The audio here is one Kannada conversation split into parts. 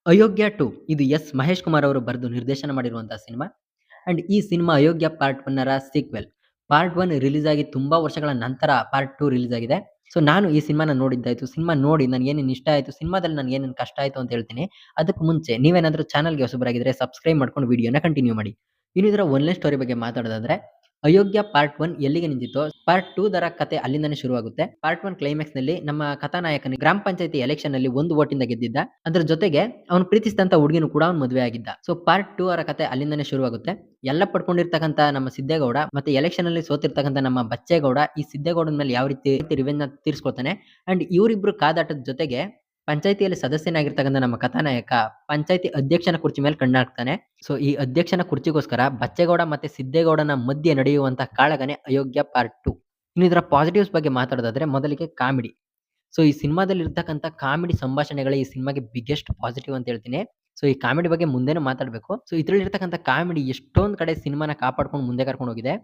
'ಅಯೋಗ್ಯ 2' ಇದು ಎಸ್. ಮಹೇಶ್ ಕುಮಾರ್ ಅವರು ಬರೆದು ನಿರ್ದೇಶನ ಮಾಡಿರುವಂತಹ ಸಿನಿಮಾ. ಅಂಡ್ ಈ ಸಿನಿಮಾ 'ಅಯೋಗ್ಯ ಪಾರ್ಟ್ 1' ರ ಸೀಕ್ವೆಲ್. ಪಾರ್ಟ್ 1 ರಿಲೀಸ್ ಆಗಿ ತುಂಬಾ ವರ್ಷಗಳ ನಂತರ ಪಾರ್ಟ್ 2 ರಿಲೀಸ್ ಆಗಿದೆ. ಸೊ ನಾನು ಈ ಸಿನಿಮಾನ ನೋಡಿದ್ದಾಯ್ತು. ಸಿನಿಮಾ ನೋಡಿ ನನಗೇನೇನು ಇಷ್ಟ ಆಯ್ತು, ಸಿನಿಮಾದಲ್ಲಿ ನನಗೇನೇನು ಕಷ್ಟ ಆಯ್ತು ಅಂತ ಹೇಳ್ತೀನಿ. ಅದಕ್ಕೂ ಮುಂಚೆ ನೀವೇನಾದ್ರೂ ಚಾನಲ್‌ಗೆ ಹೊಸಬರಾಗಿದ್ರೆ ಸಬ್ಸ್ಕ್ರೈಬ್ ಮಾಡ್ಕೊಂಡು ವಿಡಿಯೋನ ಕಂಟಿನ್ಯೂ ಮಾಡಿ. ಇನ್ನು ಇದರ ಒನ್‌ಲೈನ್ ಸ್ಟೋರಿ ಬಗ್ಗೆ ಮಾತಾಡೋದಾದ್ರೆ, 'ಅಯೋಗ್ಯ ಪಾರ್ಟ್ 1' ಎಲ್ಲಿಗೆ ನಿಂತಿತೋ ಪಾರ್ಟ್ 2 ದರ ಕತೆ ಅಲ್ಲಿಂದಾನೇ ಶುರುವಾಗುತ್ತೆ. ಪಾರ್ಟ್ 1 ಕ್ಲೈಮ್ಯಾಕ್ಸ್‌ನಲ್ಲಿ ನಮ್ಮ ಕಥಾನಾಯಕನಿಗೆ ಗ್ರಾಮ ಪಂಚಾಯತಿ ಎಲೆಕ್ಷನ್‌ನಲ್ಲಿ 1 ವೋಟಿಂದ ಗೆದ್ದಿದ್ದ. ಅದ್ರ ಜೊತೆಗೆ ಅವನು ಪ್ರೀತಿಸಿದಂತ ಹುಡುಗಿನೂ ಕೂಡ ಅವ್ನು ಮದುವೆ ಆಗಿದ್ದ. ಸೊ ಪಾರ್ಟ್ 2 ಅವರ ಕತೆ ಅಲ್ಲಿಂದಾನೇ ಶುರುವಾಗುತ್ತೆ. ಎಲ್ಲ ಪಡ್ಕೊಂಡಿರ್ತಕ್ಕಂತ ನಮ್ಮ ಸಿದ್ದೇಗೌಡ ಮತ್ತೆ ಎಲೆಕ್ಷನ್‌ನಲ್ಲಿ ಸೋತಿರ್ತಕ್ಕಂತ ನಮ್ಮ ಬಚ್ಚೇಗೌಡ ಈ ಸಿದ್ದೇಗೌಡನ ಮೇಲೆ ಯಾವ ರೀತಿ ರಿವೆಂಜ್‌ನ ತೀರಿಸ್ಕೊಳ್ತಾನೆ. ಅಂಡ್ ಇವರಿಬ್ರು ಕಾದಾಟದ ಜೊತೆಗೆ ಪಂಚಾಯ್ತಿಯಲ್ಲಿ ಸದಸ್ಯನಾಗಿರ್ತಕ್ಕಂತ ನಮ್ಮ ಕಥಾನಾಯಕ ಪಂಚಾಯ್ತಿ ಅಧ್ಯಕ್ಷನ ಕುರ್ಚಿ ಮೇಲೆ ಕಣ್ಣಾಕ್ತಾನೆ. ಸೊ ಈ ಅಧ್ಯಕ್ಷನ ಕುರ್ಚಿಗೋಸ್ಕರ ಬಚ್ಚೇಗೌಡ ಮತ್ತೆ ಸಿದ್ದೇಗೌಡನ ಮಧ್ಯೆ ನಡೆಯುವಂತಹ ಕಾಳಗನೇ 'ಅಯೋಗ್ಯ ಪಾರ್ಟ್ 2'. ಇನ್ನು ಇದರ ಪಾಸಿಟಿವ್ಸ್ ಬಗ್ಗೆ ಮಾತಾಡೋದಾದ್ರೆ ಮೊದಲಿಗೆ ಕಾಮಿಡಿ. ಸೊ ಈ ಸಿನಿಮಾದಲ್ಲಿ ಇರ್ತಕ್ಕಂತ ಕಾಮಿಡಿ ಸಂಭಾಷಣೆಗಳೇ ಈ ಸಿನಿಮಾಗೆ ಬಿಗ್ಗೆಸ್ಟ್ ಪಾಸಿಟಿವ್ ಅಂತ ಹೇಳ್ತೀನಿ. ಸೊ ಈ ಕಾಮಿಡಿ ಬಗ್ಗೆ ಮುಂದೆನೂ ಮಾತಾಡ್ಬೇಕು. ಸೊ ಇದ್ರಲ್ಲಿ ಇರ್ತಕ್ಕಂತ ಕಾಮಿಡಿ ಎಷ್ಟೊಂದ್ ಕಡೆ ಸಿನಿಮಾನ ಕಾಪಾಡ್ಕೊಂಡು ಮುಂದೆ ಕರ್ಕೊಂಡು ಹೋಗಿದೆ.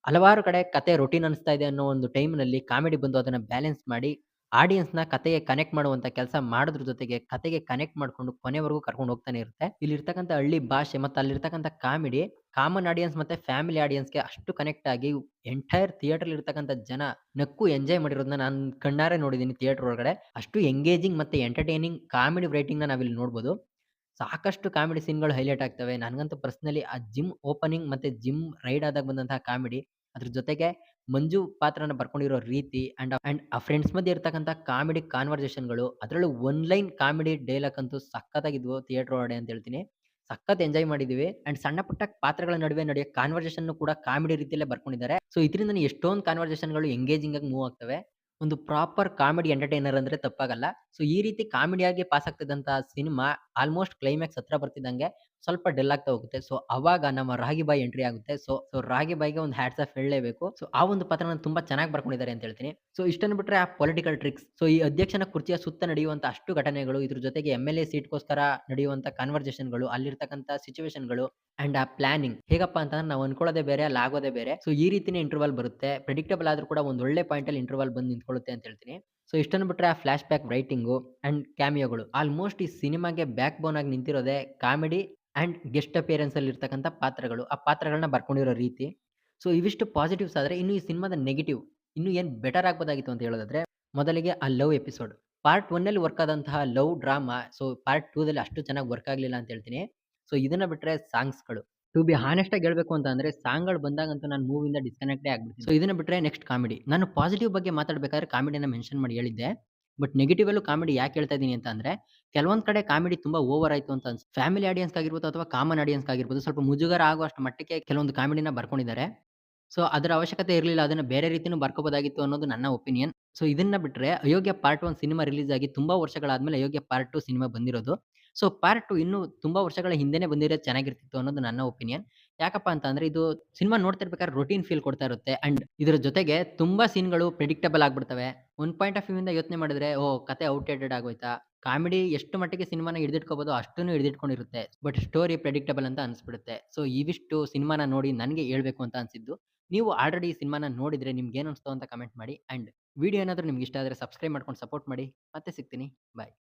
ಹಲವಾರು ಕಡೆ ಕತೆ ರೊಟೀನ್ ಅನಿಸ್ತಾ ಇದೆ ಅನ್ನೋ ಒಂದು ಟೈಮ್‌ನಲ್ಲಿ ಕಾಮಿಡಿ ಬಂದು ಅದನ್ನ ಬ್ಯಾಲೆನ್ಸ್ ಮಾಡಿ, ಆಡಿಯನ್ಸ್‌ನ ಕತೆಗೆ ಕನೆಕ್ಟ್ ಮಾಡುವಂತ ಕೆಲಸ ಮಾಡೋದ್ರ ಜೊತೆಗೆ ಕತೆಗೆ ಕನೆಕ್ಟ್ ಮಾಡ್ಕೊಂಡು ಕೊನೆವರೆಗೂ ಕರ್ಕೊಂಡು ಹೋಗ್ತಾನೆ ಇರುತ್ತೆ. ಇಲ್ಲಿರ್ತಕ್ಕಂತ ಹಳ್ಳಿ ಭಾಷೆ ಮತ್ತೆ ಅಲ್ಲಿರ್ತಕ್ಕಂತ ಕಾಮಿಡಿ ಕಾಮನ್ ಆಡಿಯನ್ಸ್ ಮತ್ತೆ ಫ್ಯಾಮಿಲಿ ಆಡಿಯನ್ಸ್‌ಗೆ ಅಷ್ಟು ಕನೆಕ್ಟ್ ಆಗಿ ಎಂಟೈರ್ ಥಿಯೇಟರ್‌ಲಿ ಇರ್ತಕ್ಕಂತ ಜನ ನಕ್ಕು ಎಂಜಾಯ್ ಮಾಡಿರೋದನ್ನ ನಾನ್ ಕಣ್ಣಾರೆ ನೋಡಿದೀನಿ ಥಿಯೇಟರ್ ಒಳಗಡೆ. ಅಷ್ಟು ಎಂಗೇಜಿಂಗ್ ಮತ್ತೆ ಎಂಟರ್‌ಟೈನಿಂಗ್ ಕಾಮಿಡಿ ರೈಟಿಂಗ್‌ನ ನಾವಿಲ್ಲಿ ನೋಡ್ಬೋದು. ಸಾಕಷ್ಟು ಕಾಮಿಡಿ ಸೀನ್‌ಗಳು ಹೈಲೈಟ್ ಆಗ್ತವೆ. ನನಗಂತೂ ಪರ್ಸನಲಿ ಆ ಜಿಮ್ ಓಪನಿಂಗ್ ಮತ್ತೆ ಜಿಮ್ ರೈಡ್ ಆದಾಗ ಬಂದಂತಹ ಕಾಮಿಡಿ, ಅದ್ರ ಜೊತೆಗೆ ಮಂಜು ಪಾತ್ರನ ಬರ್ಕೊಂಡಿರೋ ರೀತಿ ಅಂಡ್ ಆ ಫ್ರೆಂಡ್ಸ್ ಮಧ್ಯೆ ಇರ್ತಕ್ಕಂಥ ಕಾಮಿಡಿ ಕಾನ್ವರ್ಸೇಷನ್‌ಗಳು, ಅದರಲ್ಲೂ ಒನ್ ಲೈನ್ ಕಾಮಿಡಿ ಡೈಲಾಗ್ ಅಂತೂ ಸಖತ್ತಾಗಿದ್ವು ಥಿಯೇಟರ್ ಒಳಗಡೆ ಅಂತ ಹೇಳ್ತೀನಿ. ಸಖತ್ ಎಂಜಾಯ್ ಮಾಡಿದೀವಿ. ಅಂಡ್ ಸಣ್ಣ ಪುಟ್ಟ ಪಾತ್ರಗಳ ನಡುವೆ ನಡೆಯೋ ಕಾನ್ವರ್ಸೇಷನ್‌ನು ಕೂಡ ಕಾಮಿಡಿ ರೀತಿಯಲ್ಲೇ ಬರ್ಕೊಂಡಿದ್ದಾರೆ. ಸೊ ಇದರಿಂದನೇ ಎಷ್ಟೊಂದು ಕಾನ್ವರ್ಸೇಷನ್‌ಗಳು ಎಂಗೇಜಿಂಗ್ ಆಗಿ ಮೂವ್ ಆಗ್ತವೆ. ಒಂದು ಪ್ರಾಪರ್ ಕಾಮಿಡಿ ಎಂಟರ್‌ಟೈನರ್ ಅಂದ್ರೆ ತಪ್ಪಾಗಲ್ಲ. ಸೊ ಈ ರೀತಿ ಕಾಮಿಡಿಯಾಗಿ ಪಾಸ್ ಆಗ್ತಿದ್ದಂತಹ ಸಿನಿಮಾ ಆಲ್ಮೋಸ್ಟ್ ಕ್ಲೈಮ್ಯಾಕ್ಸ್ ಹತ್ರ ಬರ್ತಿದ್ದಂಗೆ ಸ್ವಲ್ಪ ಡಲ್ ಆಗ್ತಾ ಹೋಗುತ್ತೆ. ಸೊ ಅವಾಗ ನಮ್ಮ ರಾಗಿ ಬಾಯ್ ಎಂಟ್ರಿ ಆಗುತ್ತೆ. ಸೊ ರಾಗಿ ಬಾಯ್‌ಗೆ ಒಂದು ಹ್ಯಾಟ್ಸ್ ಆಫ್ ಹೇಳಲೇಬೇಕು. ಸೊ ಆ ಒಂದು ಪಾತ್ರನ ತುಂಬಾ ಚೆನ್ನಾಗಿ ಬರ್ಕೊಂಡಿದ್ದಾರೆ ಅಂತ ಹೇಳ್ತೀನಿ. ಸೊ ಇಷ್ಟನ್ನು ಬಿಟ್ರೆ ಆ ಪೊಲಿಟಿಕಲ್ ಟ್ರಿಕ್ಸ್. ಸೊ ಈ ಅಧ್ಯಕ್ಷನ ಕುರ್ಚಿಯ ಸುತ್ತ ನಡೆಯುವಂತ ಅಷ್ಟು ಘಟನೆಗಳು, ಇದ್ರ ಜೊತೆಗೆ ಎಂಎಲ್ಎ ಸೀಟ್‌ಗೋಸ್ಕರ ನಡೆಯುವಂತ ಕನ್ವರ್ಸೇಷನ್‌ಗಳು, ಅಲ್ಲಿರ್ತಕ್ಕಂತ ಸಿಚುಯೇಷನ್‌ಗಳು ಅಂಡ್ ಆ ಪ್ಲಾನಿಂಗ್ ಹೇಗಪ್ಪಾ ಅಂತಂದ್ರೆ ನಾವು ಅನ್ಕೊಳ್ಳೋದೇ ಬೇರೆ, ಅಲ್ಲಿ ಆಗೋದೇ ಬೇರೆ. ಸೊ ಈ ರೀತಿನೇ ಇಂಟರ್ವಲ್ ಬರುತ್ತೆ. ಪ್ರೆಡಿಕ್ಟಬಲ್ ಆದ್ರೂ ಕೂಡ ಒಂದು ಒಳ್ಳೆ ಪಾಯಿಂಟ್ ಅಲ್ಲಿ ಇಂಟರ್ವಲ್ ಬಂದು ನಿಂತ್ಕೊಳ್ಳುತ್ತೆ ಅಂತ ಹೇಳ್ತೀನಿ. ಸೊ ಇಷ್ಟನ್ನು ಬಿಟ್ರೆ ಆ ಫ್ಲಾಶ್ ಬ್ಯಾಕ್ ರೈಟಿಂಗು ಅಂಡ್ ಕ್ಯಾಮಿಯೋಗಳು ಆಲ್ಮೋಸ್ಟ್ ಈ ಸಿನಿಮಾಗೆ ಬ್ಯಾಕ್ ಬೋನ್ ಆಗಿ ನಿಂತಿರೋದೇ ಕಾಮಿಡಿ ಅಂಡ್ ಗೆಸ್ಟ್ ಅಪಿಯರೆನ್ಸ್ ಅಲ್ಲಿ ಇರ್ತಕ್ಕಂಥ ಪಾತ್ರಗಳು. ಆ ಪಾತ್ರಗಳನ್ನ ಬರ್ಕೊಂಡಿರೋ ರೀತಿ. ಸೊ ಇವಿಷ್ಟು ಪಾಸಿಟಿವ್ಸ್ ಆದ್ರೆ ಇನ್ನು ಈ ಸಿನಿಮಾದ ನೆಗೆಟಿವ್ ಇನ್ನು ಏನ್ ಬೆಟರ್ ಆಗ್ಬೋದಾಗಿತ್ತು ಅಂತ ಹೇಳೋದಾದ್ರೆ, ಮೊದಲಿಗೆ ಆ ಲವ್ ಎಪಿಸೋಡ್. ಪಾರ್ಟ್ 1 ಅಲ್ಲಿ ವರ್ಕ್ ಆದಂತಹ ಲವ್ ಡ್ರಾಮಾ ಸೊ ಪಾರ್ಟ್ 2 ದಲ್ಲಿ ಅಷ್ಟು ಚೆನ್ನಾಗಿ ವರ್ಕ್ ಆಗ್ಲಿಲ್ಲ ಅಂತ ಹೇಳ್ತೀನಿ. ಸೊ ಇದನ್ನ ಬಿಟ್ರೆ ಸಾಂಗ್ಸ್‌ಗಳು. ಟು ಬಿ ಹಾನೆಸ್ಟ್ ಆಗಿ ಹೇಳ್ಬೇಕು ಅಂತ ಅಂದ್ರೆ ಸಾಂಗ್‌ಗಳು ಬಂದಾಗಂತೂ ನಾನು ಮೂವಿಯಿಂದ ಡಿಸ್ಕನೆಕ್ಟೇ ಆಗ್ಬಿಡ್ತೀನಿ. ಸೊ ಇದನ್ನ ಬಿಟ್ರೆ ನೆಕ್ಸ್ಟ್ ಕಾಮಿಡಿ. ನಾನು ಪಾಸಿಟಿವ್ ಬಗ್ಗೆ ಮಾತಾಡ್ಬೇಕಾದ್ರೆ ಕಾಮಿಡಿನ ಮೆನ್ಷನ್ ಮಾಡಿ ಹೇಳಿದ್ದೆ. ಬಟ್ ನೆಗೆಟಿವ್ ಅಲ್ಲೂ ಕಾಮಿಡಿ ಯಾಕೆ ಹೇಳ್ತಾ ಇದೀನಿ ಅಂತ ಅಂದ್ರೆ, ಕೆಲವೊಂದ್ ಕಡೆ ಕಾಮಿಡಿ ತುಂಬಾ ಓವರ್ ಆಯ್ತು ಅಂತ ಫ್ಯಾಮಿಲಿ ಆಡಿಯನ್ಸ್ ಆಗಿರ್ಬೋದು ಅಥವಾ ಕಾಮನ್ ಆಡಿಯನ್ಸ್ ಆಗಿರ್ಬೋದು ಸ್ವಲ್ಪ ಮುಜುಗರ ಆಗುವಷ್ಟು ಮಟ್ಟಕ್ಕೆ ಕೆಲವೊಂದು ಕಾಮಿಡಿನ ಬರ್ಕೊಂಡಿದ್ದಾರೆ. ಸೊ ಅದರ ಅವಶ್ಯಕತೆ ಇರ್ಲಿಲ್ಲ. ಅದನ್ನ ಬೇರೆ ರೀತಿನೂ ಬರ್ಕೋಬೋದಾಗಿತ್ತು ಅನ್ನೋದು ನನ್ನ ಒಪಿನಿಯನ್. ಸೊ ಇದನ್ನ ಬಿಟ್ರೆ ಅಯೋಗ್ಯ ಪಾರ್ಟ್ 1 ಸಿನಿಮಾ ರಿಲೀಸ್ ಆಗಿ ತುಂಬಾ ವರ್ಷಗಳಾದ್ಮೇಲೆ ಅಯೋಗ್ಯ ಪಾರ್ಟ್ 2 ಸಿನಿಮಾ ಬಂದಿರೋದು. ಸೊ ಪಾರ್ಟ್ 2 ಇನ್ನೂ ತುಂಬಾ ವರ್ಷಗಳ ಹಿಂದೆನೆ ಬಂದಿರೋದು ಚೆನ್ನಾಗಿರ್ತಿತ್ತು ಅನ್ನೋದು ನನ್ನ ಒಪಿನಿಯನ್. ಯಾಕಪ್ಪಾ ಅಂತ ಅಂದ್ರೆ ಇದು ಸಿನಿಮಾ ನೋಡ್ತಿರ್ಬೇಕಾದ್ರೆ ರೊಟೀನ್ ಫೀಲ್ ಕೊಡ್ತಾ ಇರುತ್ತೆ. ಅಂಡ್ ಇದರ ಜೊತೆಗೆ ತುಂಬಾ ಸೀನ್‌ಗಳು ಪ್ರೆಡಿಕ್ಟಬಲ್ ಆಗ್ಬಿಡ್ತವೆ. ಒಂದ್ ಪಾಯಿಂಟ್ ಆಫ್ ವ್ಯೂ ಇಂದ ಯೋಚನೆ ಮಾಡಿದ್ರೆ ಓಹ್! ಕತೆ ಔಟ್‌ಡೇಟೆಡ್ ಆಗೋಯ್ತಾ? ಕಾಮಿಡಿ ಎಷ್ಟು ಮಟ್ಟಿಗೆ ಸಿನಿಮಾನ ಹಿಡಿದಿಟ್ಕೋಬಹುದೋ ಅಷ್ಟನ್ನು ಹಿಡಿದಿಟ್ಕೊಂಡಿರುತ್ತೆ. ಬಟ್ ಸ್ಟೋರಿ ಪ್ರೆಡಿಕ್ಟಬಲ್ ಅಂತ ಅನ್ಸ್‌ಬಿಡುತ್ತೆ. ಸೊ ಇವಿಷ್ಟು ಸಿನಿಮಾನ ನೋಡಿ ನನ್ಗೆ ಹೇಳ್ಬೇಕು ಅಂತ ಅನ್ಸಿದ್ದು. ನೀವು ಆಲ್ರೆಡಿ ಈ ಸಿನಿಮಾನ ನೋಡಿದ್ರೆ ನಿಮ್ಗೇನ್ ಅನ್ಸ್ತು ಅಂತ ಕಮೆಂಟ್ ಮಾಡಿ. ಅಂಡ್ ವಿಡಿಯೋ ಏನಾದ್ರು ನಿಮ್ಗೆ ಇಷ್ಟ ಆದ್ರೆ ಸಬ್ಸ್ಕ್ರೈಬ್ ಮಾಡ್ಕೊಂಡು ಸಪೋರ್ಟ್ ಮಾಡಿ. ಮತ್ತೆ ಸಿಗ್ತೀನಿ. ಬಾಯ್.